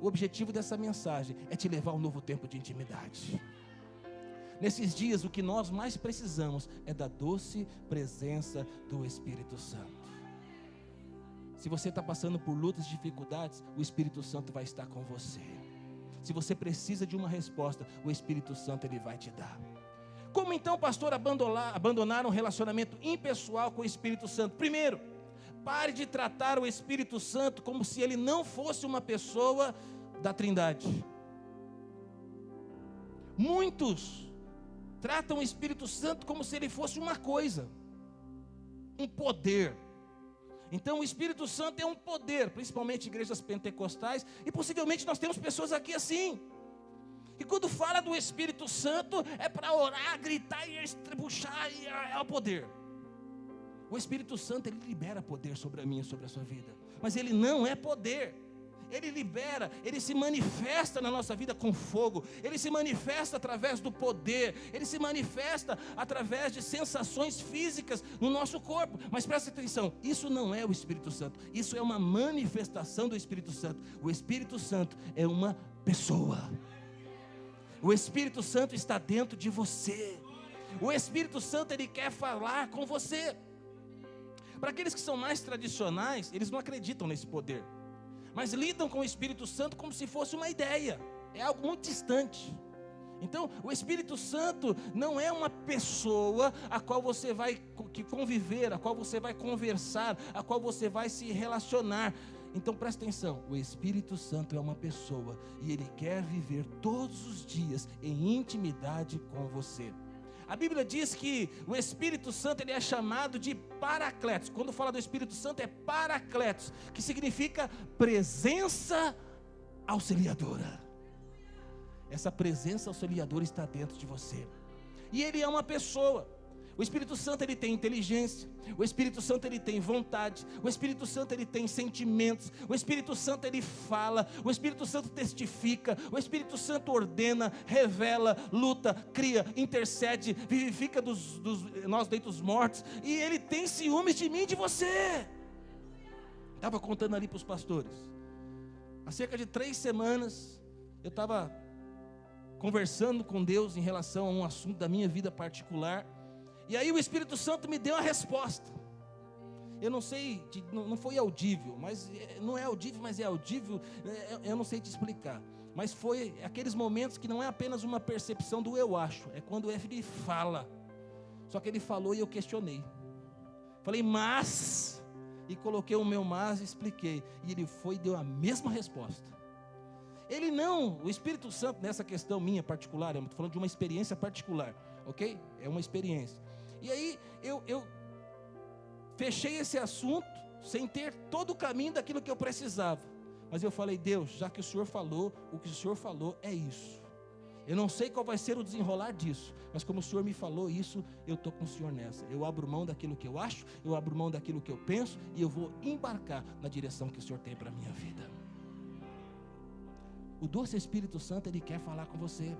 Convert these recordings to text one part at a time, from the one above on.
o objetivo dessa mensagem é te levar a um novo tempo de intimidade. Nesses dias, o que nós mais precisamos é da doce presença do Espírito Santo. Se você está passando por lutas e dificuldades, o Espírito Santo vai estar com você. Se você precisa de uma resposta, o Espírito Santo ele vai te dar. Como então, pastor, abandonar um relacionamento impessoal com o Espírito Santo? Primeiro, pare de tratar o Espírito Santo como se ele não fosse uma pessoa da Trindade. Muitos tratam o Espírito Santo como se ele fosse uma coisa, um poder. Então o Espírito Santo é um poder, principalmente igrejas pentecostais, e possivelmente nós temos pessoas aqui assim, que quando fala do Espírito Santo é para orar, gritar e estrebuchar, e é o poder. O Espírito Santo ele libera poder sobre a minha e sobre a sua vida, mas ele não é poder. Ele libera, ele se manifesta na nossa vida com fogo, ele se manifesta através do poder, ele se manifesta através de sensações físicas no nosso corpo. Mas presta atenção, isso não é o Espírito Santo, isso é uma manifestação do Espírito Santo. O Espírito Santo é uma pessoa. O Espírito Santo está dentro de você. O Espírito Santo ele quer falar com você. Para aqueles que são mais tradicionais, eles não acreditam nesse poder, mas lidam com o Espírito Santo como se fosse uma ideia, é algo muito distante. Então, o Espírito Santo não é uma pessoa a qual você vai conviver, a qual você vai conversar, a qual você vai se relacionar. Então, presta atenção, o Espírito Santo é uma pessoa e ele quer viver todos os dias em intimidade com você. A Bíblia diz que o Espírito Santo ele é chamado de Paracletos. Quando fala do Espírito Santo é Paracletos, que significa presença auxiliadora. Essa presença auxiliadora está dentro de você. E ele é uma pessoa. O Espírito Santo ele tem inteligência, o Espírito Santo ele tem vontade, o Espírito Santo ele tem sentimentos, o Espírito Santo ele fala, o Espírito Santo testifica, o Espírito Santo ordena, revela, luta, cria, intercede, vivifica nós dentre os mortos, e ele tem ciúmes de mim e de você. Estava contando ali para os pastores, há cerca de 3 semanas, eu estava conversando com Deus em relação a um assunto da minha vida particular. E aí o Espírito Santo me deu a resposta. Eu não sei, não foi audível, mas não é audível, mas é audível. Eu não sei te explicar. Mas foi aqueles momentos que não é apenas uma percepção do eu acho, é quando ele fala. Só que ele falou e eu questionei. Falei, mas, e coloquei o meu mas e expliquei. E ele foi e deu a mesma resposta. O Espírito Santo nessa questão minha particular, eu estou falando de uma experiência particular, ok? É uma experiência. E aí eu fechei esse assunto sem ter todo o caminho daquilo que eu precisava. Mas eu falei, Deus, já que o Senhor falou, o que o Senhor falou é isso. Eu não sei qual vai ser o desenrolar disso, mas como o Senhor me falou isso, eu estou com o Senhor nessa. Eu abro mão daquilo que eu acho, eu abro mão daquilo que eu penso, e eu vou embarcar na direção que o Senhor tem para a minha vida. O doce Espírito Santo, ele quer falar com você.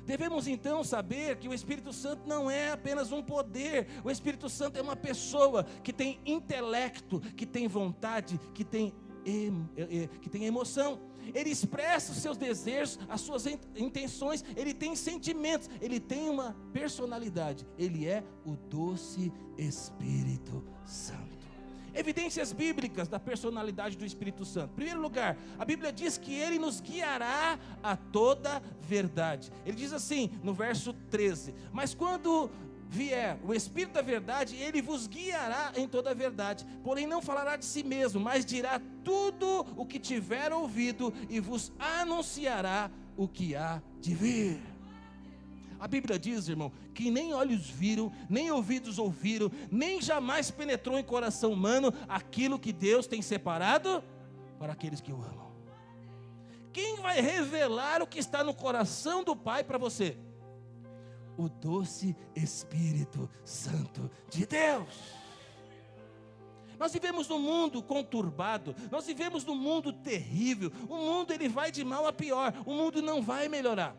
Devemos então saber que o Espírito Santo não é apenas um poder. O Espírito Santo é uma pessoa que tem intelecto, que tem vontade, que tem emoção. Ele expressa os seus desejos, as suas intenções, ele tem sentimentos, ele tem uma personalidade. Ele é o doce Espírito Santo. Evidências bíblicas da personalidade do Espírito Santo. Em primeiro lugar, a Bíblia diz que ele nos guiará a toda verdade. Ele diz assim no verso 13: mas quando vier o Espírito da verdade, ele vos guiará em toda a verdade, porém não falará de si mesmo, mas dirá tudo o que tiver ouvido e vos anunciará o que há de vir. A Bíblia diz, irmão, que nem olhos viram, nem ouvidos ouviram, nem jamais penetrou em coração humano aquilo que Deus tem separado para aqueles que o amam. Quem vai revelar o que está no coração do Pai para você? O doce Espírito Santo de Deus. Nós vivemos num mundo conturbado, nós vivemos num mundo terrível. O mundo ele vai de mal a pior, o mundo não vai melhorar.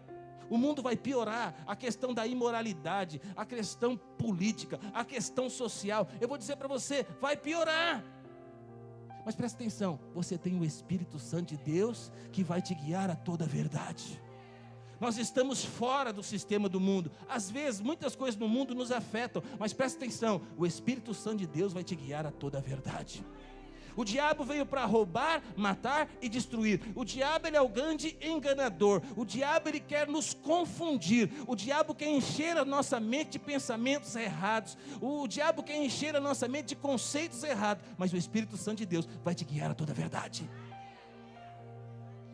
O mundo vai piorar, a questão da imoralidade, a questão política, a questão social. Eu vou dizer para você, vai piorar. Mas presta atenção, você tem o Espírito Santo de Deus que vai te guiar a toda a verdade. Nós estamos fora do sistema do mundo. Às vezes, muitas coisas no mundo nos afetam, mas presta atenção, o Espírito Santo de Deus vai te guiar a toda a verdade. O diabo veio para roubar, matar e destruir. O diabo, ele é o grande enganador. O diabo, ele quer nos confundir. O diabo quer encher a nossa mente de pensamentos errados. O diabo quer encher a nossa mente de conceitos errados. Mas o Espírito Santo de Deus vai te guiar a toda a verdade.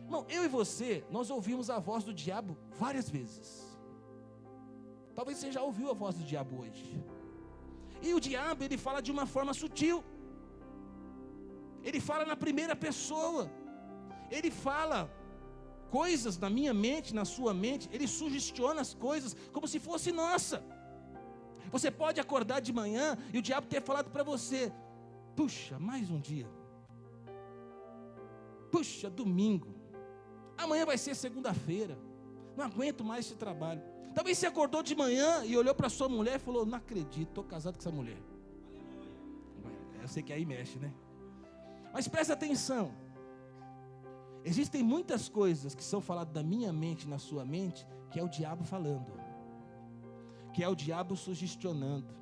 Irmão, eu e você, nós ouvimos a voz do diabo várias vezes. Talvez você já ouviu a voz do diabo hoje. E o diabo, ele fala de uma forma sutil. Ele fala na primeira pessoa. Ele fala coisas na minha mente, na sua mente. Ele sugestiona as coisas como se fosse nossa. Você pode acordar de manhã e o diabo ter falado para você: puxa, mais um dia. Puxa, domingo. Amanhã vai ser segunda-feira. Não aguento mais esse trabalho. Talvez você acordou de manhã e olhou para sua mulher e falou: não acredito, estou casado com essa mulher. Eu sei que aí mexe, né? Mas presta atenção, existem muitas coisas que são faladas da minha mente, na sua mente, que é o diabo falando, que é o diabo sugestionando,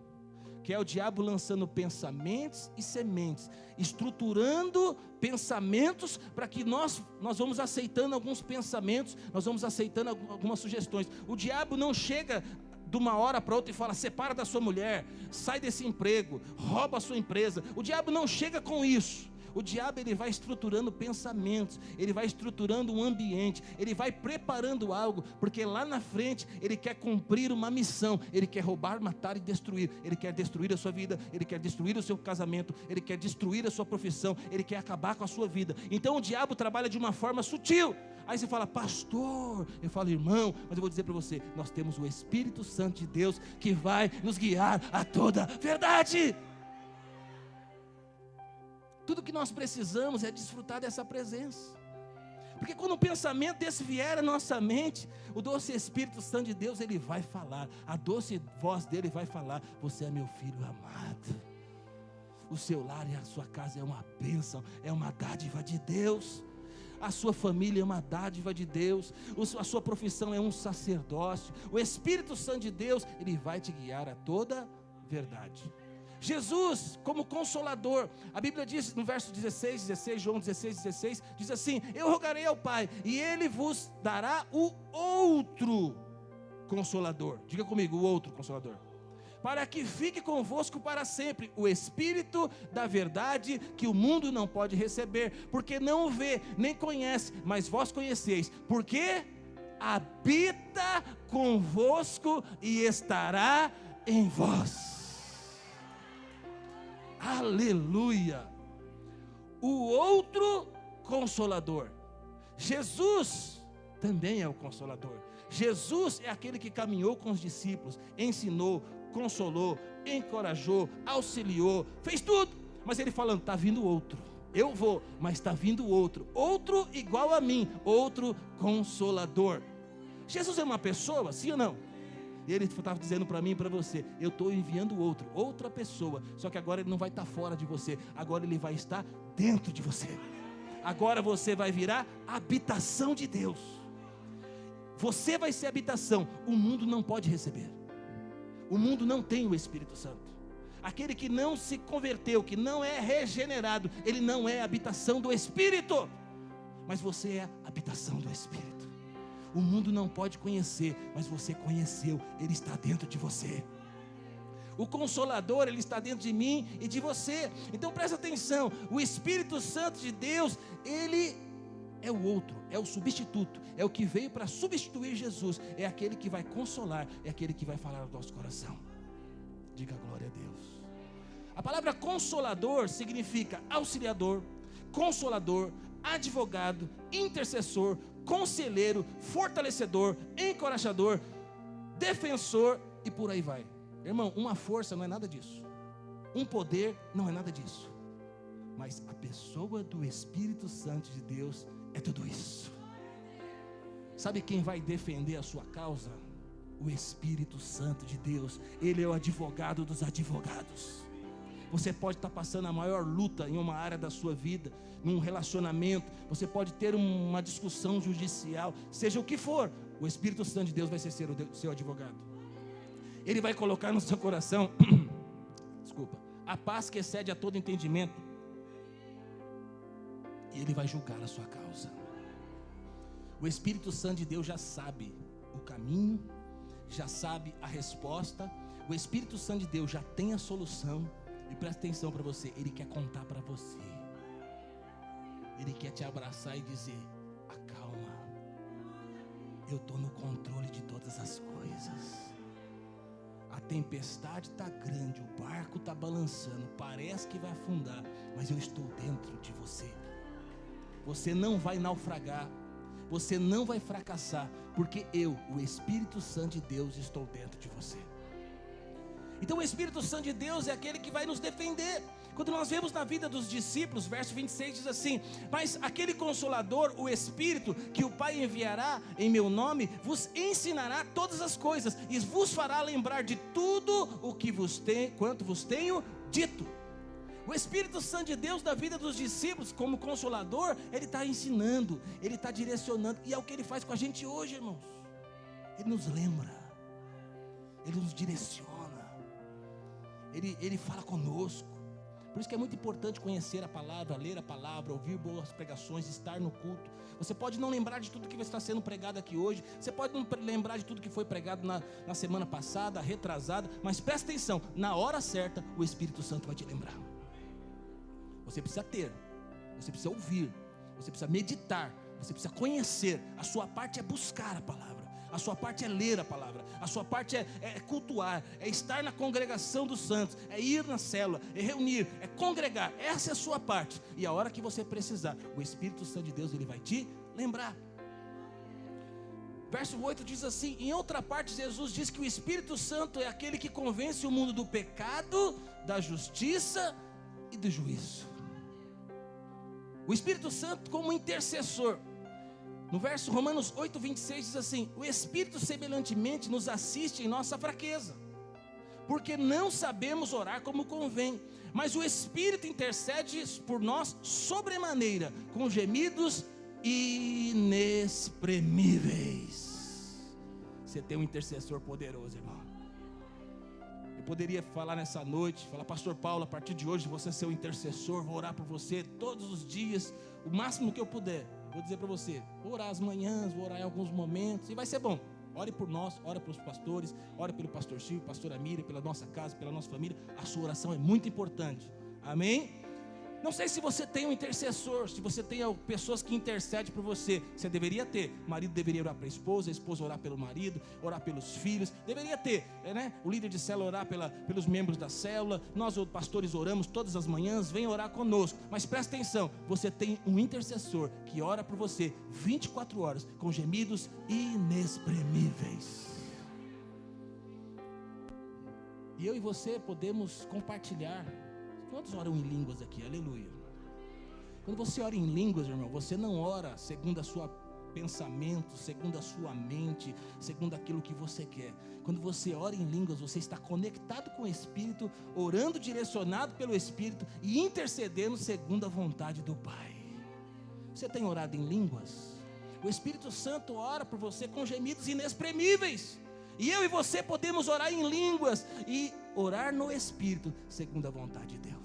que é o diabo lançando pensamentos e sementes, estruturando pensamentos para que nós vamos aceitando alguns pensamentos, nós vamos aceitando algumas sugestões. O diabo não chega de uma hora para outra e fala: separa da sua mulher, sai desse emprego, rouba a sua empresa. O diabo não chega com isso. O diabo, ele vai estruturando pensamentos, ele vai estruturando um ambiente, ele vai preparando algo, porque lá na frente ele quer cumprir uma missão. Ele quer roubar, matar e destruir. Ele quer destruir a sua vida, ele quer destruir o seu casamento, ele quer destruir a sua profissão, ele quer acabar com a sua vida. Então o diabo trabalha de uma forma sutil. Aí você fala: pastor, eu falo: irmão, mas eu vou dizer para você, nós temos o Espírito Santo de Deus que vai nos guiar a toda verdade. Tudo que nós precisamos é desfrutar dessa presença. Porque quando um pensamento desse vier à nossa mente, o doce Espírito Santo de Deus, ele vai falar. A doce voz dele vai falar: você é meu filho amado. O seu lar e a sua casa é uma bênção, é uma dádiva de Deus. A sua família é uma dádiva de Deus. A sua profissão é um sacerdócio. O Espírito Santo de Deus, ele vai te guiar a toda verdade. Jesus, como consolador, a Bíblia diz no verso 16, João 16, diz assim: eu rogarei ao Pai, e Ele vos dará o outro Consolador. Diga comigo: o outro Consolador. Para que fique convosco para sempre, o Espírito da verdade, que o mundo não pode receber, porque não o vê, nem conhece, mas vós conheceis, porque habita convosco e estará em vós. Aleluia! O outro Consolador. Jesus também é o Consolador. Jesus é aquele que caminhou com os discípulos, ensinou, consolou, encorajou, auxiliou, fez tudo. Mas ele falando: está vindo outro. Eu vou, mas está vindo outro. Outro igual a mim, outro Consolador. Jesus é uma pessoa, sim ou não? E ele estava dizendo para mim e para você: eu estou enviando outra pessoa, só que agora ele não vai estar fora de você, agora ele vai estar dentro de você. Agora você vai virar habitação de Deus. Você vai ser habitação. O mundo não pode receber. O mundo não tem o Espírito Santo. Aquele que não se converteu, que não é regenerado, ele não é habitação do Espírito. Mas você é habitação do Espírito. O mundo não pode conhecer, mas você conheceu, ele está dentro de você. O Consolador, ele está dentro de mim e de você. Então presta atenção, o Espírito Santo de Deus, ele é o outro, é o substituto, é o que veio para substituir Jesus, é aquele que vai consolar, é aquele que vai falar ao nosso coração. Diga glória a Deus. A palavra Consolador significa auxiliador, consolador, advogado, intercessor, conselheiro, fortalecedor, encorajador, defensor e por aí vai. Irmão, uma força não é nada disso. Um poder não é nada disso. Mas a pessoa do Espírito Santo de Deus é tudo isso. Sabe quem vai defender a sua causa? O Espírito Santo de Deus. Ele é o advogado dos advogados. Você pode estar passando a maior luta em uma área da sua vida, num relacionamento. Você pode ter uma discussão judicial, seja o que for. O Espírito Santo de Deus vai ser o seu advogado. Ele vai colocar no seu coração a paz que excede a todo entendimento, e Ele vai julgar a sua causa. O Espírito Santo de Deus já sabe o caminho, já sabe a resposta. O Espírito Santo de Deus já tem a solução. E presta atenção para você, Ele quer contar para você. Ele quer te abraçar e dizer: acalma, eu estou no controle de todas as coisas. A tempestade está grande, o barco está balançando, parece que vai afundar, mas eu estou dentro de você. Você não vai naufragar, você não vai fracassar, porque eu, o Espírito Santo de Deus, estou dentro de você. Então o Espírito Santo de Deus é aquele que vai nos defender. Quando nós vemos na vida dos discípulos, verso 26 diz assim: mas aquele Consolador, o Espírito, que o Pai enviará em meu nome, vos ensinará todas as coisas, e vos fará lembrar de tudo o que quanto vos tenho dito. O Espírito Santo de Deus, na vida dos discípulos, como Consolador, Ele está ensinando, Ele está direcionando, e é o que Ele faz com a gente hoje, irmãos. Ele nos lembra, Ele nos direciona, Ele fala conosco. Por isso que é muito importante conhecer a palavra, ler a palavra, ouvir boas pregações, estar no culto. Você pode não lembrar de tudo que está sendo pregado aqui hoje, você pode não lembrar de tudo que foi pregado na semana passada, retrasada, mas presta atenção, na hora certa o Espírito Santo vai te lembrar. Você precisa ter, você precisa ouvir, você precisa meditar, você precisa conhecer. A sua parte é buscar a palavra, a sua parte é ler a palavra, a sua parte é cultuar, é estar na congregação dos santos, é ir na célula, é reunir, é congregar. Essa é a sua parte. E a hora que você precisar, o Espírito Santo de Deus, Ele vai te lembrar. Verso 8 diz assim: em outra parte Jesus diz que o Espírito Santo é aquele que convence o mundo do pecado, da justiça e do juízo. O Espírito Santo como intercessor. No verso Romanos 8, 26 diz assim: o Espírito semelhantemente nos assiste em nossa fraqueza, porque não sabemos orar como convém, mas o Espírito intercede por nós sobremaneira, com gemidos inexprimíveis. Você tem um intercessor poderoso, irmão. Eu poderia falar nessa noite, falar: pastor Paulo, a partir de hoje você é seu intercessor, vou orar por você todos os dias, o máximo que eu puder. Vou dizer para você, vou orar às manhãs, vou orar em alguns momentos, e vai ser bom. Ore por nós, ore pelos pastores, ore pelo pastor Silvio, pastora Miriam, pela nossa casa, pela nossa família. A sua oração é muito importante, amém? Não sei se você tem um intercessor, se você tem pessoas que intercedem por você. Você deveria ter. O marido deveria orar para a esposa orar pelo marido, orar pelos filhos. Deveria ter, né? O líder de célula orar pelos membros da célula. Nós, os pastores, oramos todas as manhãs. Vem orar conosco. Mas presta atenção, você tem um intercessor que ora por você 24 horas, com gemidos inexprimíveis. E eu e você podemos compartilhar. Quantos oram em línguas aqui? Aleluia. Quando você ora em línguas, irmão, você não ora segundo a sua pensamento, segundo a sua mente, segundo aquilo que você quer. Quando você ora em línguas, você está conectado com o Espírito, orando direcionado pelo Espírito e intercedendo segundo a vontade do Pai. Você tem orado em línguas? O Espírito Santo ora por você com gemidos inexprimíveis. E eu e você podemos orar em línguas e orar no Espírito, segundo a vontade de Deus.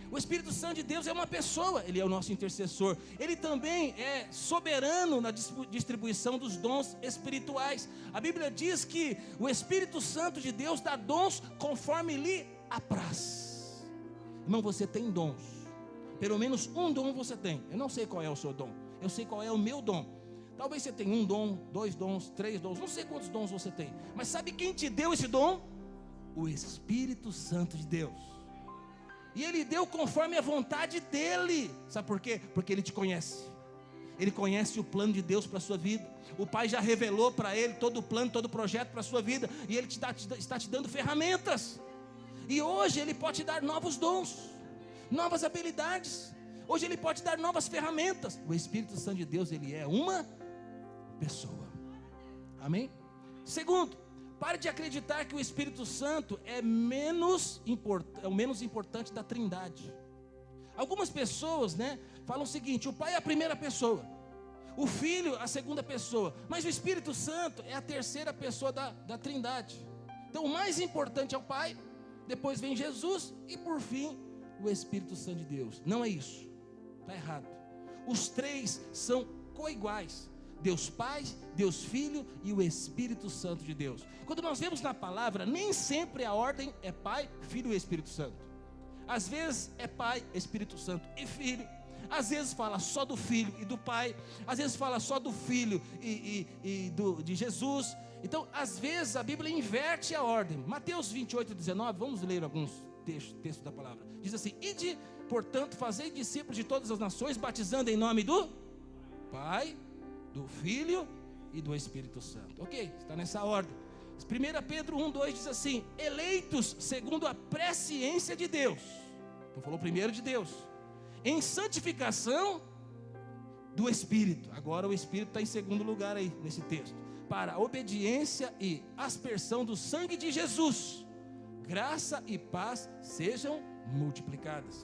O Espírito Santo de Deus é uma pessoa, Ele é o nosso intercessor. Ele também é soberano na distribuição dos dons espirituais. A Bíblia diz que o Espírito Santo de Deus dá dons conforme lhe apraz. Irmão, você tem dons. Pelo menos um dom você tem. Eu não sei qual é o seu dom, eu sei qual é o meu dom. Talvez você tenha um dom, 2 dons, 3 dons, não sei quantos dons você tem. Mas sabe quem te deu esse dom? O Espírito Santo de Deus. E Ele deu conforme a vontade dEle. Sabe por quê? Porque Ele te conhece. Ele conhece o plano de Deus para a sua vida. O Pai já revelou para Ele todo o plano, todo o projeto para a sua vida. E Ele está te dando ferramentas. E hoje Ele pode te dar novos dons, novas habilidades. Hoje Ele pode dar novas ferramentas. O Espírito Santo de Deus, Ele é uma pessoa. Amém? Segundo, Pare de acreditar que o Espírito Santo é o menos importante da Trindade. Algumas pessoas, falam o seguinte: o Pai é a primeira pessoa, o Filho a segunda pessoa, mas o Espírito Santo é a terceira pessoa da Trindade. Então o mais importante é o Pai, depois vem Jesus e por fim o Espírito Santo de Deus. Não é isso, está errado. Os três são coiguais: Deus Pai, Deus Filho e o Espírito Santo de Deus. Quando nós vemos na palavra, nem sempre a ordem é Pai, Filho e Espírito Santo. Às vezes é Pai, Espírito Santo e Filho. Às vezes fala só do Filho e do Pai. Às vezes fala só do Filho de Jesus. Então, às vezes a Bíblia inverte a ordem. Mateus 28, 19, vamos ler alguns textos da palavra. Diz assim: ide, portanto, fazei discípulos de todas as nações, batizando em nome do Pai, do Filho e do Espírito Santo. Ok, está nessa ordem. 1 Pedro 1,2 diz assim: eleitos segundo a presciência de Deus. Então falou primeiro de Deus, em santificação do Espírito. Agora o Espírito está em segundo lugar aí nesse texto. Para a obediência e aspersão do sangue de Jesus, graça e paz sejam multiplicadas.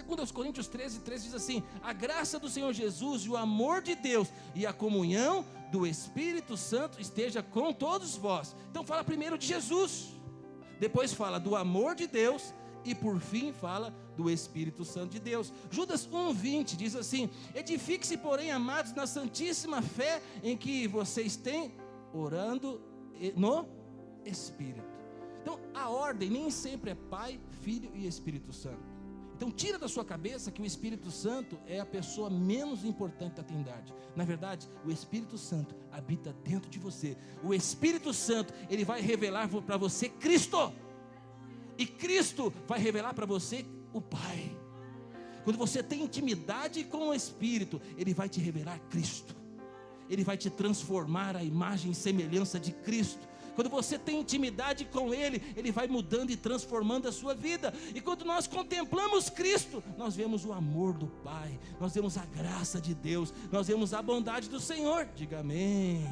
2 Coríntios 13 diz assim: a graça do Senhor Jesus e o amor de Deus e a comunhão do Espírito Santo esteja com todos vós. Então fala primeiro de Jesus, depois fala do amor de Deus e por fim fala do Espírito Santo de Deus. Judas 1,20 diz assim: edifique-se, porém, amados, na santíssima fé em que vocês têm, orando no Espírito. Então a ordem nem sempre é Pai, Filho e Espírito Santo. Então tira da sua cabeça que o Espírito Santo é a pessoa menos importante da Trindade. Na verdade, o Espírito Santo habita dentro de você. O Espírito Santo, ele vai revelar para você Cristo. E Cristo vai revelar para você o Pai. Quando você tem intimidade com o Espírito, ele vai te revelar Cristo. Ele vai te transformar à imagem e semelhança de Cristo. Quando você tem intimidade com Ele, Ele vai mudando e transformando a sua vida. E quando nós contemplamos Cristo, nós vemos o amor do Pai, nós vemos a graça de Deus, nós vemos a bondade do Senhor. Diga amém.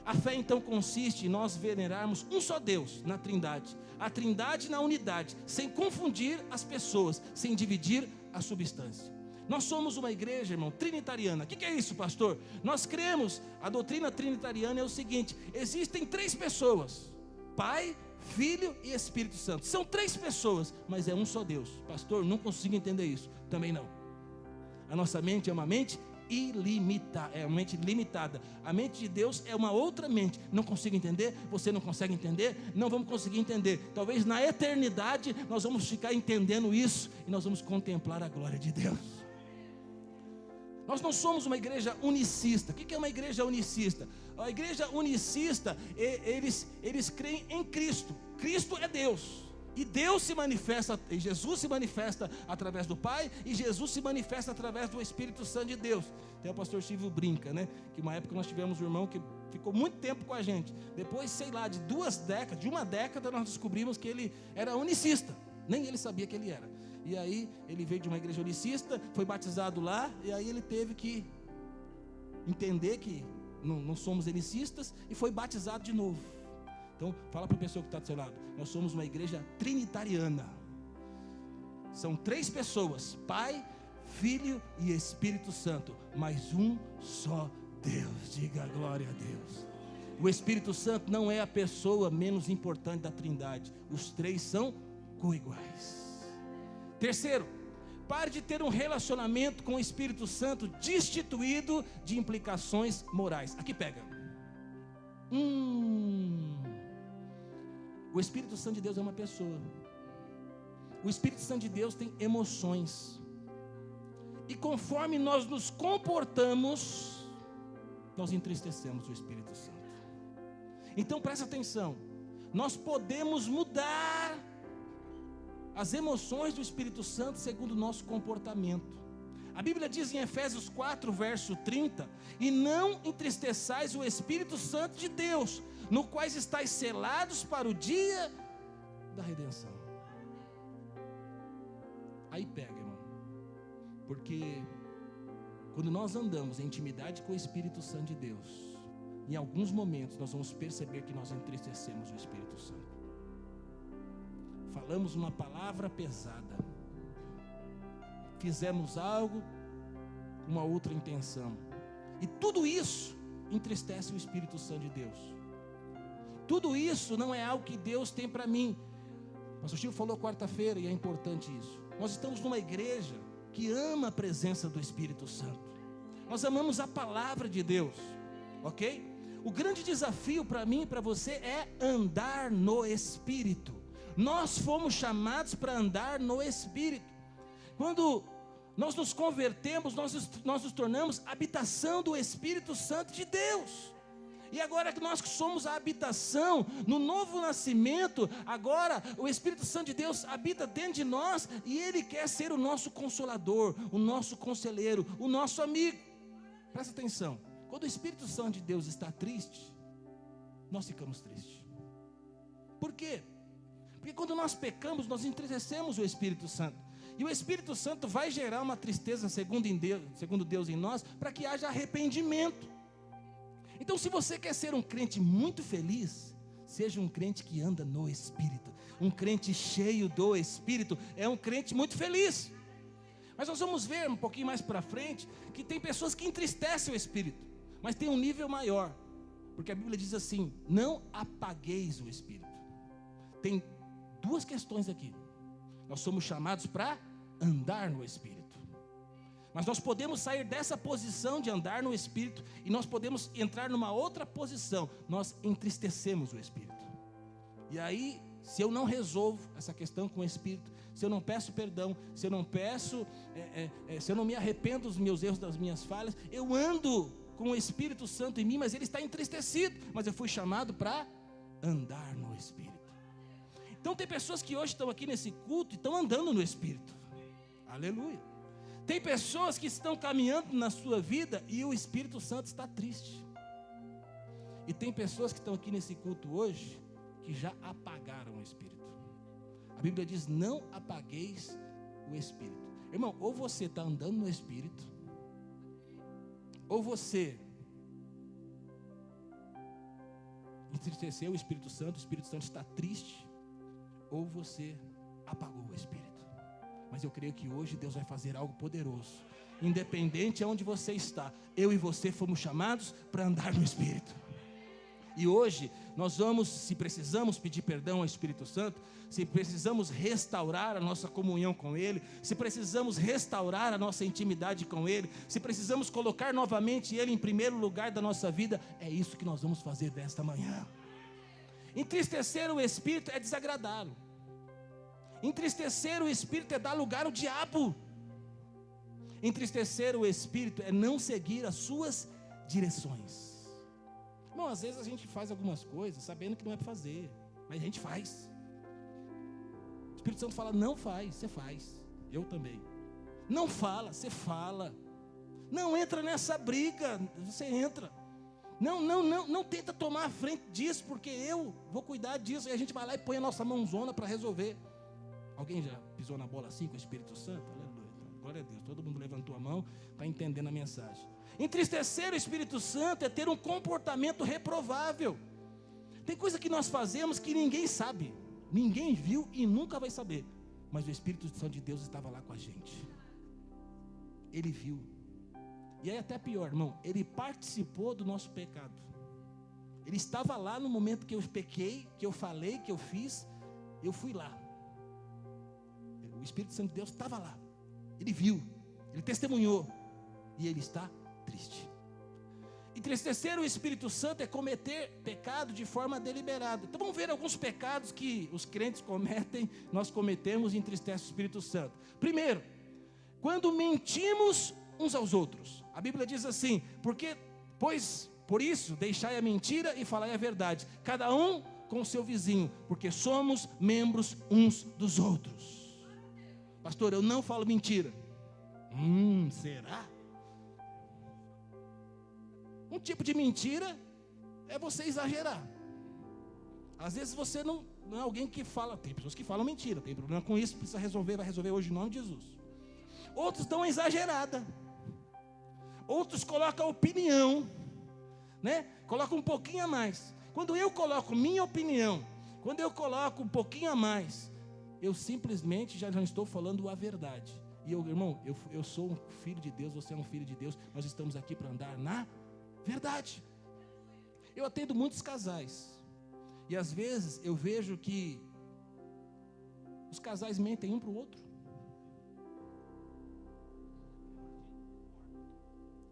A fé então consiste em nós venerarmos um só Deus na Trindade, a Trindade na unidade, sem confundir as pessoas, sem dividir a substância. Nós somos uma igreja, irmão, trinitariana. O que é isso, pastor? Nós cremos, a doutrina trinitariana é o seguinte: existem três pessoas, Pai, Filho e Espírito Santo. São três pessoas, mas é um só Deus. Pastor, não consigo entender isso. Também não. A nossa mente é uma mente ilimitada, é uma mente limitada. A mente de Deus é uma outra mente. Não consigo entender, você não consegue entender, não vamos conseguir entender. Talvez na eternidade nós vamos ficar entendendo isso e nós vamos contemplar a glória de Deus. Nós não somos uma igreja unicista. O que é uma igreja unicista? A igreja unicista, eles creem em Cristo. Cristo é Deus. E Deus se manifesta, e Jesus se manifesta através do Pai, e Jesus se manifesta através do Espírito Santo de Deus. Até o pastor Silvio brinca, que uma época nós tivemos um irmão que ficou muito tempo com a gente. Depois, de uma década, nós descobrimos que ele era unicista. Nem ele sabia que ele era. E aí ele veio de uma igreja unicista, foi batizado lá, e aí ele teve que entender que não somos unicistas e foi batizado de novo. Então fala para a pessoa que está do seu lado: nós somos uma igreja trinitariana. São três pessoas, Pai, Filho e Espírito Santo, mas um só Deus. Diga glória a Deus. O Espírito Santo não é a pessoa menos importante da Trindade. Os três são coiguais. Terceiro, pare de ter um relacionamento com o Espírito Santo destituído de implicações morais. Aqui pega. O Espírito Santo de Deus é uma pessoa. O Espírito Santo de Deus tem emoções. E conforme nós nos comportamos, nós entristecemos o Espírito Santo. Então presta atenção. Nós podemos mudar as emoções do Espírito Santo segundo o nosso comportamento. A Bíblia diz em Efésios 4, verso 30: e não entristeçais o Espírito Santo de Deus, no quais estáis selados para o dia da redenção. Aí pega, irmão, porque quando nós andamos em intimidade com o Espírito Santo de Deus, em alguns momentos nós vamos perceber que nós entristecemos o Espírito Santo. Falamos uma palavra pesada, fizemos algo com uma outra intenção, e tudo isso entristece o Espírito Santo de Deus. Tudo isso não é algo que Deus tem para mim. O pastor Chico falou quarta-feira, e é importante isso. Nós estamos numa igreja que ama a presença do Espírito Santo. Nós amamos a palavra de Deus, ok? O grande desafio para mim e para você é andar no Espírito. Nós fomos chamados para andar no Espírito. Quando nós nos convertemos, nós nos tornamos habitação do Espírito Santo de Deus. E agora que nós somos a habitação, no novo nascimento, agora o Espírito Santo de Deus habita dentro de nós, e Ele quer ser o nosso consolador, o nosso conselheiro, o nosso amigo. Presta atenção, quando o Espírito Santo de Deus está triste, nós ficamos tristes. Por quê? Porque quando nós pecamos, nós entristecemos o Espírito Santo. E o Espírito Santo vai gerar uma tristeza, segundo Deus em nós, para que haja arrependimento. Então, se você quer ser um crente muito feliz, seja um crente que anda no Espírito. Um crente cheio do Espírito é um crente muito feliz. Mas nós vamos ver um pouquinho mais para frente que tem pessoas que entristecem o Espírito, mas tem um nível maior, porque a Bíblia diz assim: não apagueis o Espírito. Tem duas questões aqui. Nós somos chamados para andar no Espírito, mas nós podemos sair dessa posição de andar no Espírito e nós podemos entrar numa outra posição. Nós entristecemos o Espírito. E aí, se eu não resolvo essa questão com o Espírito, se eu não peço perdão, se eu não peço, se eu não me arrependo dos meus erros, das minhas falhas, eu ando com o Espírito Santo em mim, mas ele está entristecido. Mas eu fui chamado para andar no Espírito. Então tem pessoas que hoje estão aqui nesse culto e estão andando no Espírito. Aleluia. Tem pessoas que estão caminhando na sua vida e o Espírito Santo está triste. E tem pessoas que estão aqui nesse culto hoje que já apagaram o Espírito. A Bíblia diz: não apagueis o Espírito. Irmão, ou você está andando no Espírito, ou você entristeceu o Espírito Santo está triste, ou você apagou o Espírito. Mas eu creio que hoje Deus vai fazer algo poderoso. Independente de onde você está, eu e você fomos chamados para andar no Espírito. E hoje nós vamos, se precisamos pedir perdão ao Espírito Santo, se precisamos restaurar a nossa comunhão com Ele, se precisamos restaurar a nossa intimidade com Ele, se precisamos colocar novamente Ele em primeiro lugar da nossa vida, é isso que nós vamos fazer desta manhã. Entristecer o Espírito é desagradá-lo. Entristecer o Espírito é dar lugar ao diabo. Entristecer o Espírito é não seguir as suas direções. Bom, às vezes a gente faz algumas coisas sabendo que não é para fazer, mas a gente faz. O Espírito Santo fala: não faz, você faz. Eu também. Não fala, você fala. Não entra nessa briga, você entra. Não tenta tomar a frente disso, porque eu vou cuidar disso. E a gente vai lá e põe a nossa mãozona para resolver. Alguém já pisou na bola assim com o Espírito Santo? Aleluia. Glória a Deus. Todo mundo levantou a mão, está entendendo a mensagem. Entristecer o Espírito Santo é ter um comportamento reprovável. Tem coisa que nós fazemos que ninguém sabe, ninguém viu e nunca vai saber. Mas o Espírito Santo de Deus estava lá com a gente. Ele viu. E aí até pior, irmão, ele participou do nosso pecado. Ele estava lá no momento que eu pequei, que eu falei, que eu fiz. Eu fui lá. O Espírito Santo de Deus estava lá. Ele viu, ele testemunhou. E ele está triste. Entristecer o Espírito Santo é cometer pecado de forma deliberada. Então vamos ver alguns pecados que os crentes cometem, nós cometemos e entristece o Espírito Santo. Primeiro, quando mentimos uns aos outros. A Bíblia diz assim: por isso deixai a mentira e falai a verdade, cada um com o seu vizinho, porque somos membros uns dos outros. Pastor, eu não falo mentira. Será? Um tipo de mentira é você exagerar. Às vezes você não é alguém que fala. Tem pessoas que falam mentira, tem problema com isso, precisa resolver, vai resolver hoje em nome de Jesus. Outros dão uma exagerada. Outros colocam opinião. né? Coloca um pouquinho a mais. Quando eu coloco minha opinião, quando eu coloco um pouquinho a mais, eu simplesmente já não estou falando a verdade. E irmão, eu sou um filho de Deus, você é um filho de Deus, nós estamos aqui para andar na verdade. Eu atendo muitos casais, e às vezes eu vejo que os casais mentem um para o outro.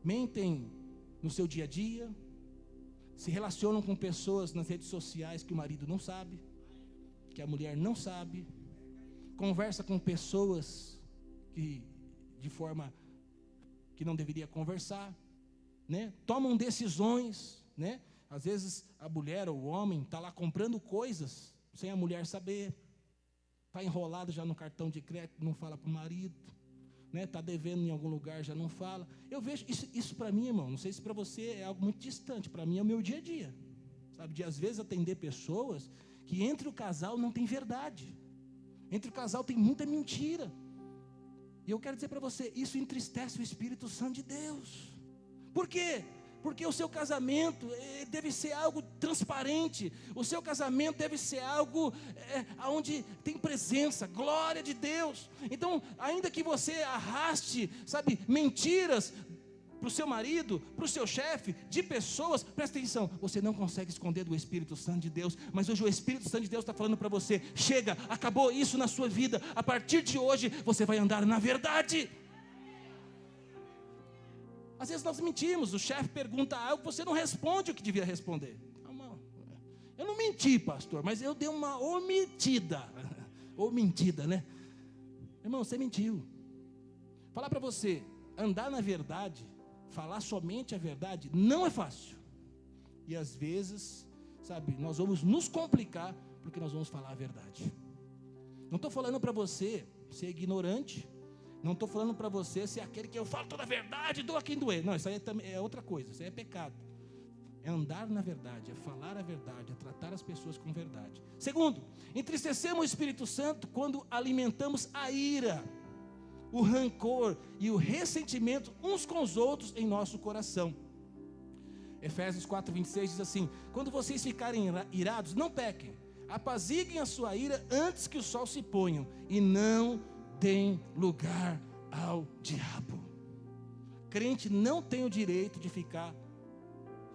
Mentem no seu dia a dia, se relacionam com pessoas nas redes sociais que o marido não sabe, que a mulher não sabe, conversa com pessoas que de forma que não deveria conversar, né? Tomam decisões, né? Às vezes a mulher ou o homem está lá comprando coisas sem a mulher saber, está enrolado já no cartão de crédito, não fala para o marido, né? Está devendo em algum lugar, já não fala. Eu vejo isso para mim, irmão, não sei se para você é algo muito distante, para mim é o meu dia a dia, sabe? De às vezes atender pessoas que entre o casal não tem verdade, entre o casal tem muita mentira. E eu quero dizer para você, isso entristece o Espírito Santo de Deus. Por quê? Porque o seu casamento deve ser algo transparente. O seu casamento deve ser algo onde tem presença, glória de Deus. Então, ainda que você arraste, sabe, mentiras para o seu marido, para o seu chefe, de pessoas, presta atenção, você não consegue esconder do Espírito Santo de Deus, mas hoje o Espírito Santo de Deus está falando para você, chega, acabou isso na sua vida, a partir de hoje você vai andar na verdade. Às vezes nós mentimos, o chefe pergunta algo, você não responde o que devia responder. Eu não menti, pastor, mas eu dei uma omitida, ou mentida, né? Irmão, você mentiu. Falar para você, andar na verdade, falar somente a verdade, não é fácil. E às vezes, sabe, nós vamos nos complicar, porque nós vamos falar a verdade. Não estou falando para você ser ignorante, não estou falando para você ser aquele que eu falo toda a verdade, doa quem doer. Não, isso aí é outra coisa, isso aí é pecado. É andar na verdade, é falar a verdade, é tratar as pessoas com verdade. Segundo, entristecemos o Espírito Santo quando alimentamos a ira, o rancor e o ressentimento uns com os outros em nosso coração. Efésios 4:26 diz assim: quando vocês ficarem irados, não pequem, apaziguem a sua ira antes que o sol se ponha, e não deem lugar ao diabo. Crente não tem o direito de ficar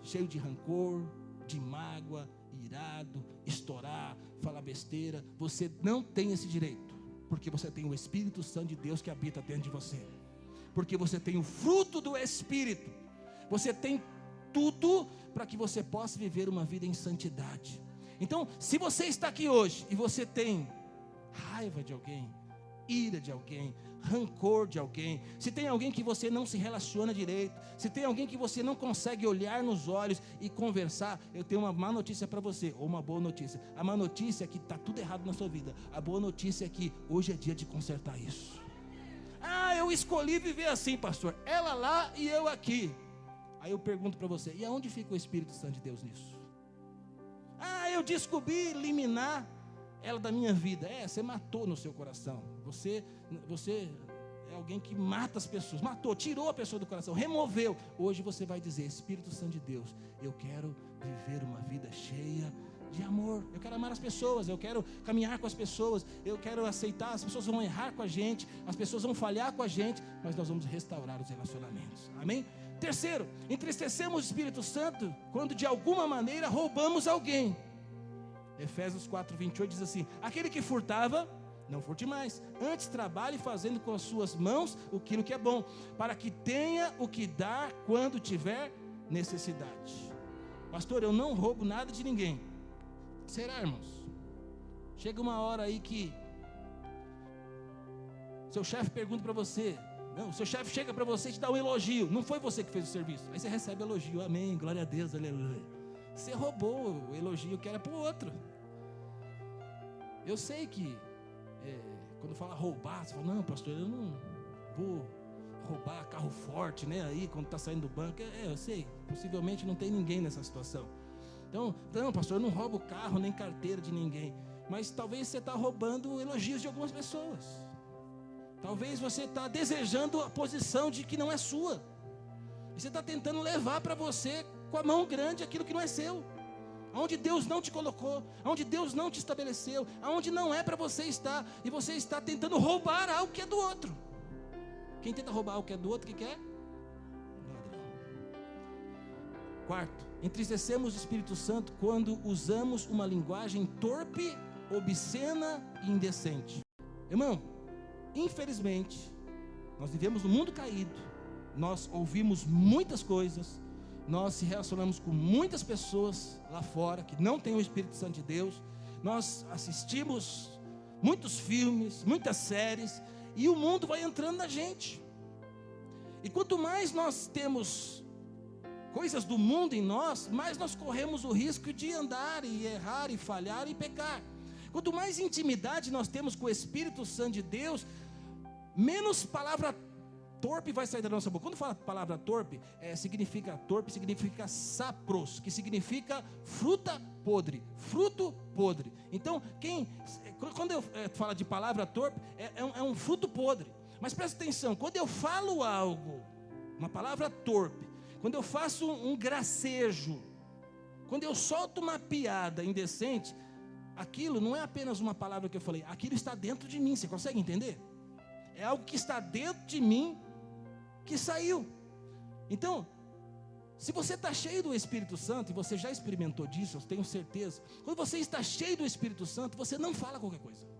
cheio de rancor, de mágoa, irado, estourar, falar besteira. Você não tem esse direito, porque você tem o Espírito Santo de Deus que habita dentro de você, porque você tem o fruto do Espírito, você tem tudo para que você possa viver uma vida em santidade. Então, se você está aqui hoje e você tem raiva de alguém, ira de alguém, rancor de alguém, se tem alguém que você não se relaciona direito, se tem alguém que você não consegue olhar nos olhos e conversar, eu tenho uma má notícia para você, ou uma boa notícia. A má notícia é que está tudo errado na sua vida. A boa notícia é que hoje é dia de consertar isso. Ah, eu escolhi viver assim, pastor, ela lá e eu aqui. Aí eu pergunto para você, e aonde fica o Espírito Santo de Deus nisso? Ah, eu descobri eliminar ela da minha vida. Você matou no seu coração. Você é alguém que mata as pessoas. Matou, tirou a pessoa do coração, removeu. Hoje você vai dizer: Espírito Santo de Deus, eu quero viver uma vida cheia de amor. Eu quero amar as pessoas, eu quero caminhar com as pessoas, eu quero aceitar. As pessoas vão errar com a gente, as pessoas vão falhar com a gente, mas nós vamos restaurar os relacionamentos. Amém? Terceiro, entristecemos o Espírito Santo quando de alguma maneira roubamos alguém. Efésios 4:28 diz assim: aquele que furtava, não furte mais, antes trabalhe fazendo com as suas mãos aquilo que é bom, para que tenha o que dar quando tiver necessidade. Pastor, eu não roubo nada de ninguém. Será, irmãos? Chega uma hora aí que seu chefe pergunta para você, não, o seu chefe chega para você e te dá um elogio, não foi você que fez o serviço, aí você recebe elogio, amém, glória a Deus, aleluia. Você roubou o elogio que era para o outro. Eu sei que quando fala roubar, você fala: não, pastor, eu não vou roubar carro forte, né? Aí quando está saindo do banco, eu sei, possivelmente não tem ninguém nessa situação. Então, não, pastor, eu não roubo carro nem carteira de ninguém. Mas talvez você está roubando elogios de algumas pessoas. Talvez você está desejando a posição de que não é sua. E você está tentando levar para você com a mão grande aquilo que não é seu, aonde Deus não te colocou, aonde Deus não te estabeleceu, aonde não é para você estar, e você está tentando roubar algo que é do outro. Quem tenta roubar algo que é do outro, o que é? Quarto, entristecemos o Espírito Santo quando usamos uma linguagem torpe, obscena e indecente. Irmão, infelizmente, nós vivemos num mundo caído, nós ouvimos muitas coisas, nós se relacionamos com muitas pessoas lá fora que não têm o Espírito Santo de Deus, nós assistimos muitos filmes, muitas séries, e o mundo vai entrando na gente. E quanto mais nós temos coisas do mundo em nós, mais nós corremos o risco de andar e errar e falhar e pecar. Quanto mais intimidade nós temos com o Espírito Santo de Deus, menos palavra torpe vai sair da nossa boca. Quando fala palavra torpe, significa sapros, que significa fruta podre, fruto podre. Então, quando eu falo de palavra torpe, é um fruto podre. Mas presta atenção, quando eu falo algo, uma palavra torpe, quando eu faço um gracejo, quando eu solto uma piada indecente, aquilo não é apenas uma palavra que eu falei, aquilo está dentro de mim, você consegue entender? É algo que está dentro de mim, que saiu. Então, se você está cheio do Espírito Santo, e você já experimentou disso, eu tenho certeza, quando você está cheio do Espírito Santo, você não fala qualquer coisa.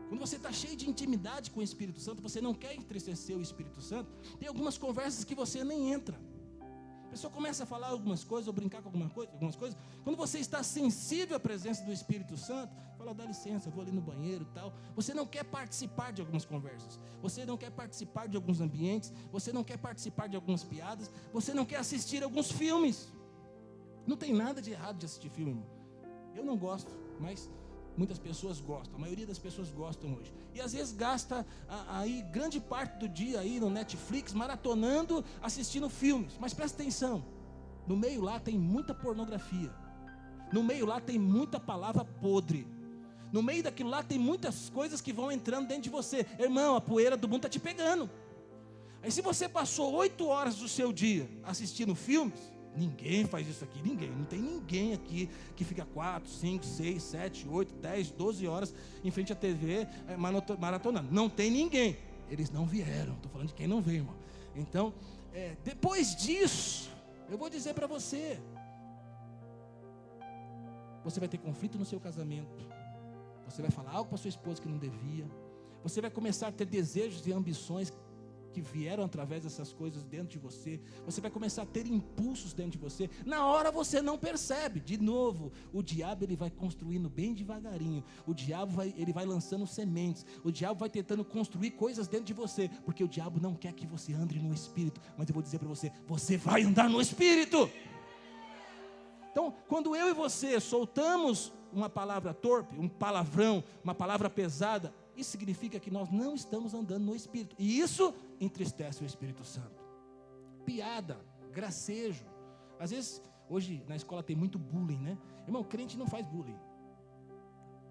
Quando você está cheio de intimidade com o Espírito Santo, você não quer entristecer o Espírito Santo, tem algumas conversas que você nem entra. A pessoa começa a falar algumas coisas, ou brincar com algumas coisas. Quando você está sensível à presença do Espírito Santo, fala, dá licença, eu vou ali no banheiro e tal. Você não quer participar de algumas conversas, você não quer participar de alguns ambientes, você não quer participar de algumas piadas, você não quer assistir alguns filmes. Não tem nada de errado de assistir filme, irmão. Eu não gosto, mas muitas pessoas gostam, a maioria das pessoas gostam hoje. E às vezes gasta aí grande parte do dia aí no Netflix, maratonando, assistindo filmes. Mas presta atenção, no meio lá tem muita pornografia, no meio lá tem muita palavra podre, no meio daquilo lá tem muitas coisas que vão entrando dentro de você. Irmão, a poeira do mundo está te pegando. Aí se você passou 8 horas do seu dia assistindo filmes, ninguém faz isso aqui, não tem ninguém aqui que fica 4, 5, 6, 7, 8, 10, 12 horas em frente à TV maratonando, não tem ninguém, eles não vieram, estou falando de quem não veio, irmão. Então, depois disso, eu vou dizer para você, você vai ter conflito no seu casamento, você vai falar algo para sua esposa que não devia, você vai começar a ter desejos e ambições que vieram através dessas coisas dentro de você, você vai começar a ter impulsos dentro de você, na hora você não percebe. De novo, o diabo ele vai construindo bem devagarinho, o diabo ele vai lançando sementes, o diabo vai tentando construir coisas dentro de você, porque o diabo não quer que você ande no Espírito, mas eu vou dizer para você, você vai andar no Espírito. Então, quando eu e você soltamos uma palavra torpe, um palavrão, uma palavra pesada, isso significa que nós não estamos andando no Espírito, e isso entristece o Espírito Santo. Piada, gracejo, às vezes, hoje na escola tem muito bullying, né? Irmão, crente não faz bullying.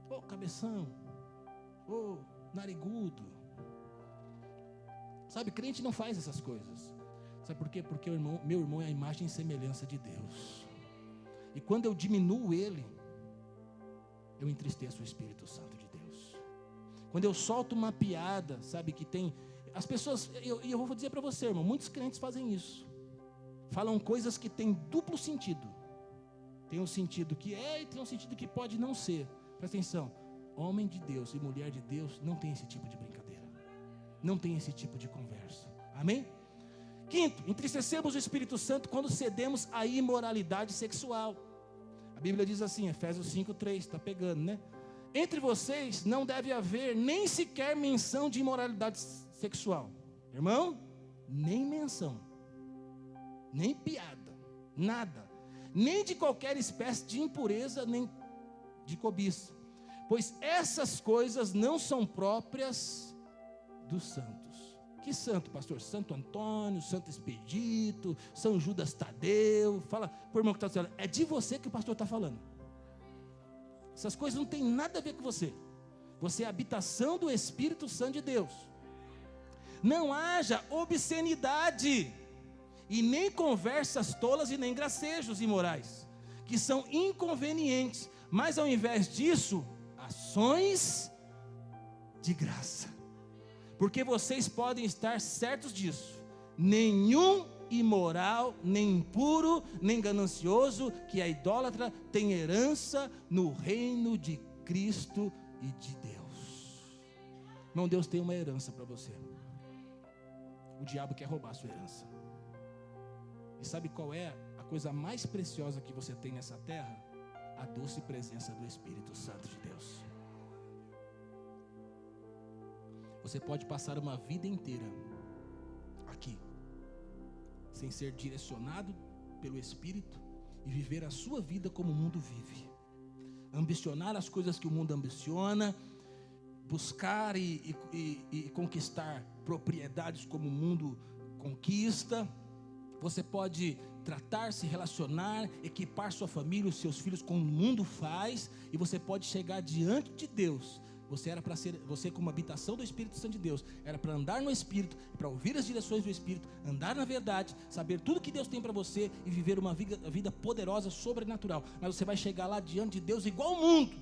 Ô cabeção, ô narigudo, sabe, crente não faz essas coisas. Sabe por quê? Porque meu irmão é a imagem e semelhança de Deus, e quando eu diminuo ele, eu entristeço o Espírito Santo de Deus. Quando eu solto uma piada, sabe, que tem... As pessoas, eu vou dizer para você, irmão, muitos crentes fazem isso. Falam coisas que têm duplo sentido. Tem um sentido que é e tem um sentido que pode não ser. Presta atenção, homem de Deus e mulher de Deus não tem esse tipo de brincadeira. Não tem esse tipo de conversa. Amém? Quinto, entristecemos o Espírito Santo quando cedemos à imoralidade sexual. A Bíblia diz assim, Efésios 5:3, está pegando, né? Entre vocês não deve haver nem sequer menção de imoralidade sexual. Irmão, nem menção, nem piada, nada, nem de qualquer espécie de impureza, nem de cobiça, pois essas coisas não são próprias dos santos. Que santo, pastor? Santo Antônio, Santo Expedito, São Judas Tadeu. Fala para o irmão que está dizendo, é de você que o pastor está falando. Essas coisas não tem nada a ver com você. Você é a habitação do Espírito Santo de Deus. Não haja obscenidade e nem conversas tolas e nem gracejos imorais, que são inconvenientes, mas ao invés disso, ações de graça. Porque vocês podem estar certos disso: nenhum imoral, nem impuro, nem ganancioso, que é idólatra, tem herança no reino de Cristo e de Deus. Irmão, Deus tem uma herança para você. O diabo quer roubar a sua herança. E sabe qual é a coisa mais preciosa que você tem nessa terra? A doce presença do Espírito Santo de Deus. Você pode passar uma vida inteira aqui, sem ser direcionado pelo Espírito, e viver a sua vida como o mundo vive. Ambicionar as coisas que o mundo ambiciona, buscar e conquistar propriedades como o mundo conquista. Você pode tratar, se relacionar, equipar sua família, os seus filhos como o mundo faz, e você pode chegar diante de Deus. Você como habitação do Espírito Santo de Deus, era para andar no Espírito, para ouvir as direções do Espírito, andar na verdade, saber tudo que Deus tem para você e viver uma vida poderosa, sobrenatural. Mas você vai chegar lá diante de Deus igual o mundo,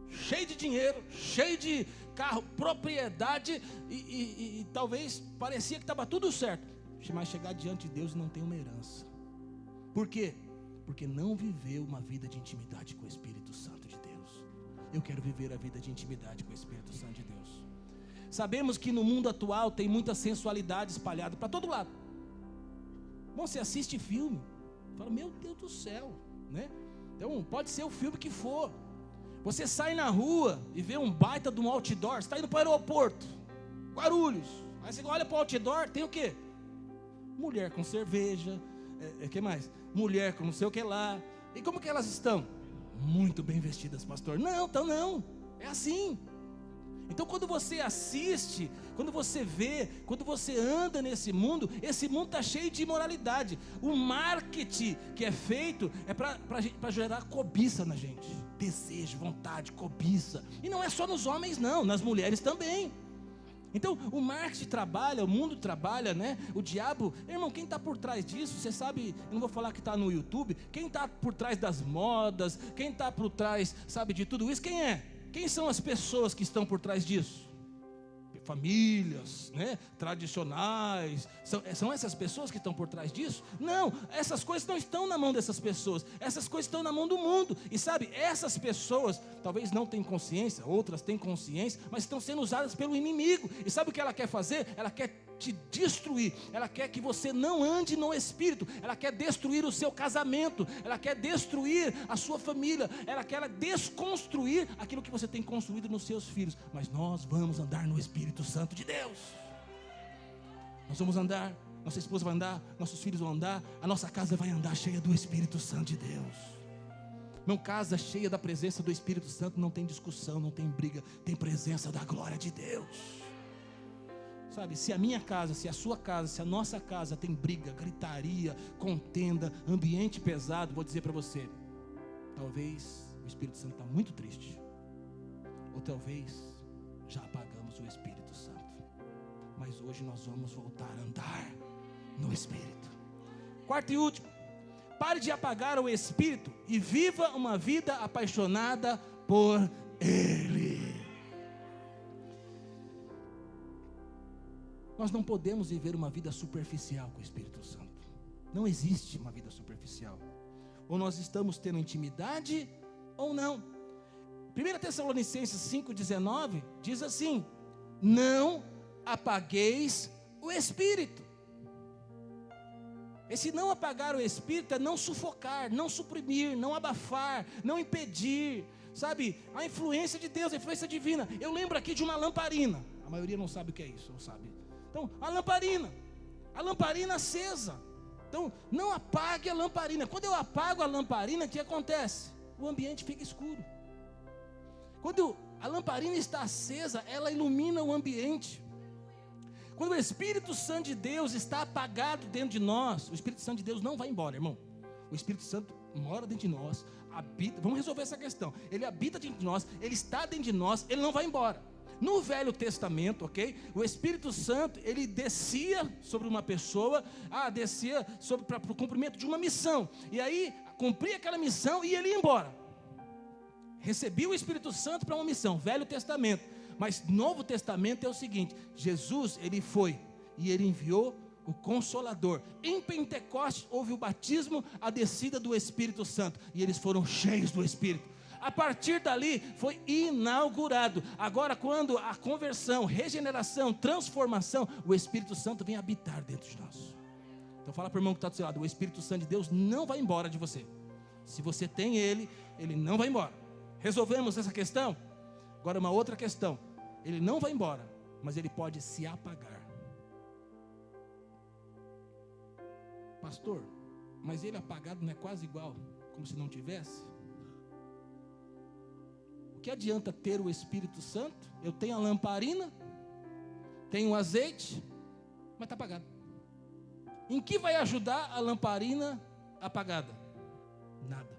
cheio de dinheiro, cheio de carro, propriedade, e talvez parecia que estava tudo certo, mas chegar diante de Deus e não tem uma herança. Por quê? Porque não viveu uma vida de intimidade com o Espírito Santo de Deus. Eu quero viver a vida de intimidade com o Espírito Santo de Deus. Sabemos que no mundo atual tem muita sensualidade espalhada para todo lado. Bom, você assiste filme, fala, meu Deus do céu, né? Então pode ser o filme que for. Você sai na rua e vê um baita de um outdoor. Você está indo para o aeroporto, Guarulhos. Aí você olha para o outdoor, tem o quê? Mulher com cerveja, que mais? Mulher com não sei o que lá. E como que elas estão? Muito bem vestidas, pastor. Não, então não. É assim. Então quando você assiste, quando você vê, quando você anda nesse mundo, esse mundo está cheio de imoralidade. O marketing que é feito é para gerar cobiça na gente. Desejo, vontade, cobiça. E não é só nos homens não, nas mulheres também. Então o marketing trabalha, o mundo trabalha, né? O diabo, irmão, quem está por trás disso? Você sabe, eu não vou falar que está no YouTube. Quem está por trás das modas? Quem está por trás, sabe, de tudo isso? Quem é? Quem são as pessoas que estão por trás disso? Famílias, né, tradicionais, são essas pessoas que estão por trás disso? Não, essas coisas não estão na mão dessas pessoas, essas coisas estão na mão do mundo. E sabe, essas pessoas talvez não tenham consciência, outras têm consciência, mas estão sendo usadas pelo inimigo. E sabe o que ela quer fazer? Ela quer te destruir, ela quer que você não ande no Espírito, ela quer destruir o seu casamento, ela quer destruir a sua família, ela quer desconstruir aquilo que você tem construído nos seus filhos. Mas nós vamos andar no Espírito Santo de Deus. Nós vamos andar, nossa esposa vai andar, nossos filhos vão andar, a nossa casa vai andar cheia do Espírito Santo de Deus. Não, casa cheia da presença do Espírito Santo não tem discussão, não tem briga, tem presença da glória de Deus. Sabe, se a minha casa, se a sua casa, se a nossa casa tem briga, gritaria, contenda, ambiente pesado, vou dizer para você, talvez o Espírito Santo está muito triste, ou talvez já apagamos o Espírito Santo, mas hoje nós vamos voltar a andar no Espírito. Quarto e último, pare de apagar o Espírito e viva uma vida apaixonada por Ele. Nós não podemos viver uma vida superficial com o Espírito Santo. Não existe uma vida superficial. Ou nós estamos tendo intimidade ou não. 1 Tessalonicenses 5,19 diz assim: não apagueis o Espírito. Esse não apagar o Espírito é não sufocar, não suprimir, não abafar, não impedir. Sabe, a influência de Deus, a influência divina. Eu lembro aqui de uma lamparina. A maioria não sabe o que é isso, não sabe. Então, a lamparina acesa. Então, não apague a lamparina. Quando eu apago a lamparina, o que acontece? O ambiente fica escuro. Quando a lamparina está acesa, ela ilumina o ambiente. Quando o Espírito Santo de Deus está apagado dentro de nós, o Espírito Santo de Deus não vai embora, irmão. O Espírito Santo mora dentro de nós, habita. Vamos resolver essa questão. Ele habita dentro de nós, ele está dentro de nós, ele não vai embora. No Velho Testamento, ok? O Espírito Santo, ele descia sobre uma pessoa, descia para o cumprimento de uma missão. E aí, cumpria aquela missão e ele ia embora. Recebia o Espírito Santo para uma missão, Velho Testamento. Mas Novo Testamento é o seguinte: Jesus, ele foi e ele enviou o Consolador. Em Pentecostes houve o batismo, a descida do Espírito Santo, e eles foram cheios do Espírito. A partir dali foi inaugurado. Agora, quando a conversão, regeneração, transformação, o Espírito Santo vem habitar dentro de nós. Então fala para o irmão que está do seu lado: o Espírito Santo de Deus não vai embora de você. Se você tem ele, ele não vai embora. Resolvemos essa questão? Agora uma outra questão: ele não vai embora, mas ele pode se apagar. Pastor, mas ele apagado não é quase igual, como se não tivesse? O que adianta ter o Espírito Santo? Eu tenho a lamparina, tenho o azeite, mas está apagado. Em que vai ajudar a lamparina apagada? Nada.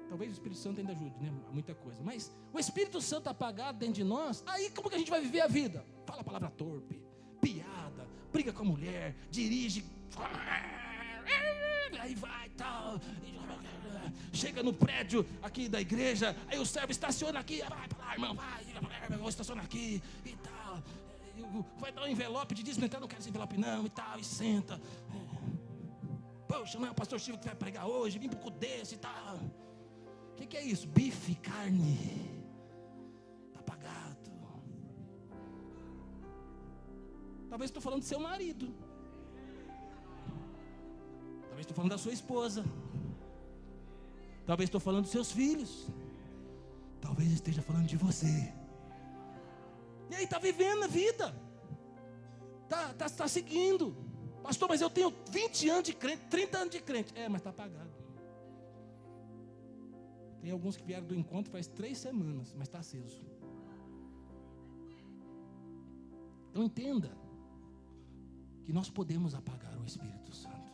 Talvez o Espírito Santo ainda ajude, né? Muita coisa. Mas o Espírito Santo apagado dentro de nós, aí como que a gente vai viver a vida? Fala a palavra torpe, piada, briga com a mulher, dirige, aí vai tal, chega no prédio aqui da igreja, aí o servo estaciona aqui, vai para lá, irmão, vai, vou estacionar aqui e tal, vai dar um envelope de dízimo, então não quero esse envelope não e tal, e senta. Poxa, não é o pastor Chico que vai pregar hoje, vim um pouco desse e tal. O que é isso? Bife, carne, está apagado. Talvez estou falando do seu marido, talvez estou falando da sua esposa, talvez estou falando dos seus filhos, talvez esteja falando de você. E aí está vivendo a vida, está seguindo. Pastor, mas eu tenho 20 anos de crente, 30 anos de crente. Mas está apagado. Tem alguns que vieram do encontro faz 3 semanas, mas está aceso. Então entenda que nós podemos apagar o Espírito Santo.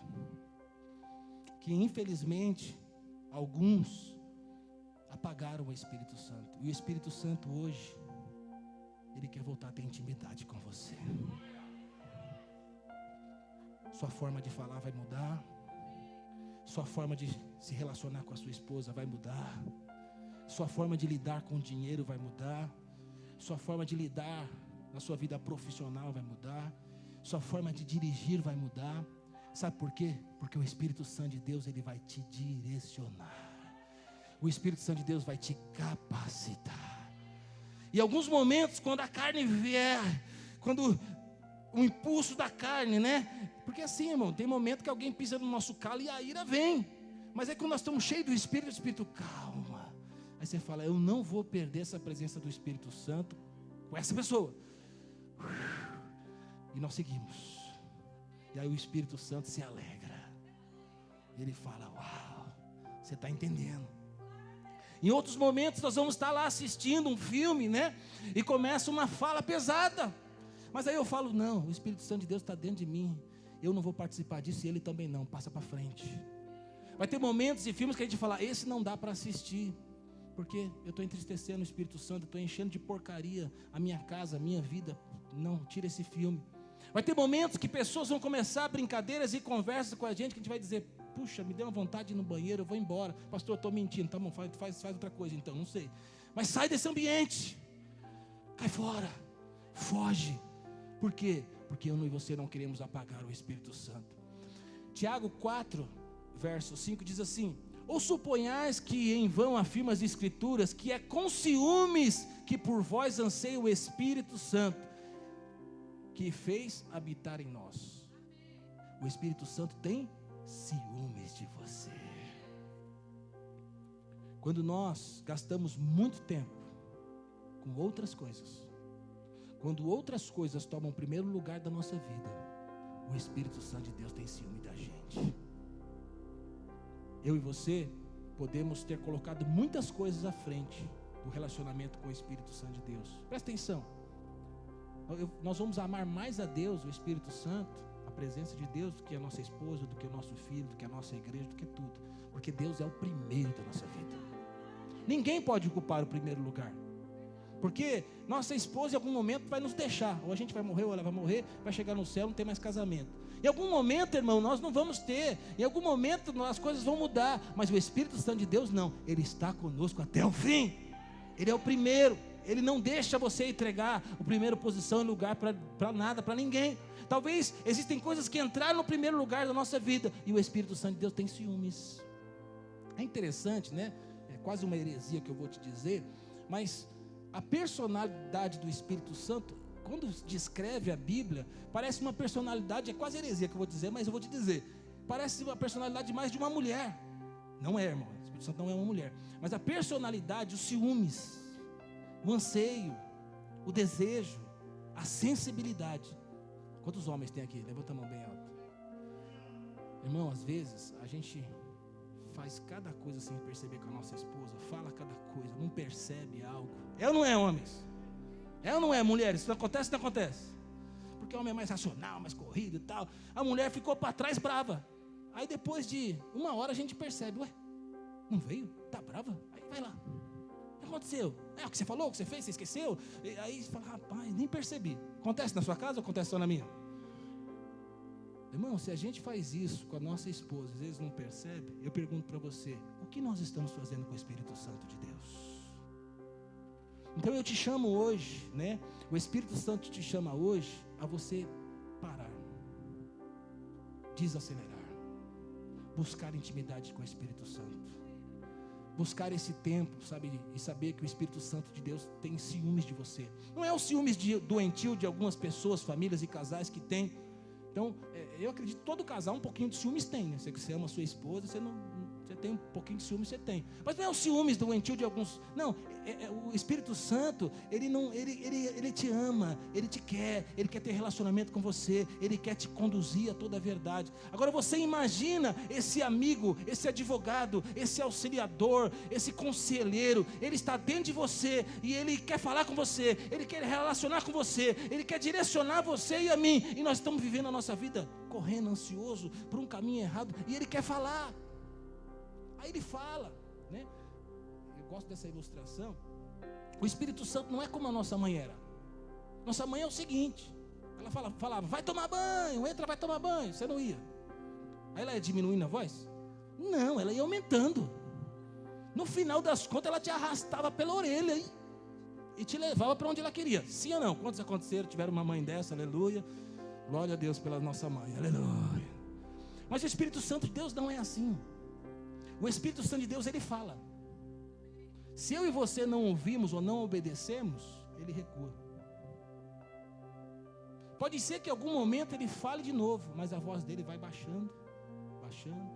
Que infelizmente alguns apagaram o Espírito Santo. E o Espírito Santo hoje, ele quer voltar a ter intimidade com você. Sua forma de falar vai mudar. Sua forma de se relacionar com a sua esposa vai mudar. Sua forma de lidar com o dinheiro vai mudar. Sua forma de lidar na sua vida profissional vai mudar. Sua forma de dirigir vai mudar. Sabe por quê? Porque o Espírito Santo de Deus, ele vai te direcionar. O Espírito Santo de Deus vai te capacitar. E alguns momentos, quando a carne vier, quando o impulso da carne, né? Porque assim, irmão, tem momento que alguém pisa no nosso calo e a ira vem. Mas é quando nós estamos cheios do Espírito, o Espírito, calma. Aí você fala: eu não vou perder essa presença do Espírito Santo com essa pessoa. E nós seguimos. E aí o Espírito Santo se alegra. Ele fala: uau, você está entendendo. Em outros momentos nós vamos estar lá assistindo um filme, né? E começa uma fala pesada. Mas aí eu falo: não, o Espírito Santo de Deus está dentro de mim. Eu não vou participar disso e ele também não. Passa para frente. Vai ter momentos e filmes que a gente fala: esse não dá para assistir. Porque eu estou entristecendo o Espírito Santo, estou enchendo de porcaria a minha casa, a minha vida. Não, tira esse filme. Vai ter momentos que pessoas vão começar brincadeiras e conversas com a gente, que a gente vai dizer: puxa, me deu uma vontade de ir no banheiro, eu vou embora. Pastor, eu estou mentindo. Tá bom, faz outra coisa então, não sei. Mas sai desse ambiente. Cai fora. Foge. Por quê? Porque eu e você não queremos apagar o Espírito Santo. Tiago 4, verso 5 diz assim: ou suponhais que em vão afirma as Escrituras, que é com ciúmes que por vós anseia o Espírito Santo, que fez habitar em nós. O Espírito Santo tem ciúmes de você. Quando nós gastamos muito tempo com outras coisas, quando outras coisas tomam o primeiro lugar da nossa vida, o Espírito Santo de Deus tem ciúme da gente. Eu e você podemos ter colocado muitas coisas à frente do relacionamento com o Espírito Santo de Deus. Presta atenção. Nós vamos amar mais a Deus, o Espírito Santo, a presença de Deus, do que a nossa esposa, do que o nosso filho, do que a nossa igreja, do que tudo. Porque Deus é o primeiro da nossa vida. Ninguém pode ocupar o primeiro lugar. Porque nossa esposa em algum momento vai nos deixar. Ou a gente vai morrer, ou ela vai morrer, vai chegar no céu, não tem mais casamento. Em algum momento, irmão, nós não vamos ter. Em algum momento as coisas vão mudar. Mas o Espírito Santo de Deus não. Ele está conosco até o fim. Ele é o primeiro. Ele não deixa você entregar a primeira posição em lugar para nada, para ninguém. Talvez existem coisas que entraram no primeiro lugar da nossa vida e o Espírito Santo de Deus tem ciúmes. É interessante, né? É quase uma heresia que eu vou te dizer, mas a personalidade do Espírito Santo, quando descreve a Bíblia, parece uma personalidade, é quase heresia que eu vou dizer, mas eu vou te dizer, parece uma personalidade mais de uma mulher. Não é, irmão, o Espírito Santo não é uma mulher, mas a personalidade, os ciúmes, o anseio, o desejo, a sensibilidade. Quantos homens tem aqui? Levanta a mão bem alto. Irmão, às vezes a gente faz cada coisa sem perceber com a nossa esposa, fala cada coisa, não percebe algo. É ou não é, homens? É ou não é, mulheres? Isso não acontece ou não acontece? Porque o homem é mais racional, mais corrido e tal. A mulher ficou para trás brava. Aí depois de uma hora a gente percebe, ué, não veio? Tá brava? Aí vai lá. O que aconteceu? É o que você falou, o que você fez, você esqueceu? E aí você fala, rapaz, nem percebi. Acontece na sua casa ou acontece só na minha? Irmão, se a gente faz isso com a nossa esposa, às vezes não percebe, eu pergunto para você, o que nós estamos fazendo com o Espírito Santo de Deus? Então eu te chamo hoje, né? O Espírito Santo te chama hoje a você parar, desacelerar, buscar intimidade com o Espírito Santo. Buscar esse tempo, sabe, e saber que o Espírito Santo de Deus tem ciúmes de você. Não é o ciúmes doentio de algumas pessoas, famílias e casais que tem. Então, eu acredito que todo casal um pouquinho de ciúmes tem, né? Você ama a sua esposa, você tem um pouquinho de ciúmes, você tem. Mas não é o ciúmes doentio de alguns. Não, o Espírito Santo, ele te ama, ele te quer, ele quer ter relacionamento com você, ele quer te conduzir a toda a verdade. Agora você imagina esse amigo, esse advogado, esse auxiliador, esse conselheiro, ele está dentro de você e ele quer falar com você, ele quer relacionar com você, ele quer direcionar você e a mim. E nós estamos vivendo a nossa vida correndo ansioso por um caminho errado e ele quer falar. Aí ele fala, né? Eu gosto dessa ilustração. O Espírito Santo não é como a nossa mãe era. Nossa mãe é o seguinte: ela falava, vai tomar banho, entra, vai tomar banho. Você não ia. Aí ela ia diminuindo a voz? Não, ela ia aumentando. No final das contas, ela te arrastava pela orelha e te levava para onde ela queria. Sim ou não? Quantos aconteceram? Tiveram uma mãe dessa, aleluia. Glória a Deus pela nossa mãe, aleluia. Mas o Espírito Santo de Deus não é assim. O Espírito Santo de Deus, ele fala. Se eu e você não ouvimos ou não obedecemos, ele recua. Pode ser que em algum momento ele fale de novo, mas a voz dele vai baixando, baixando,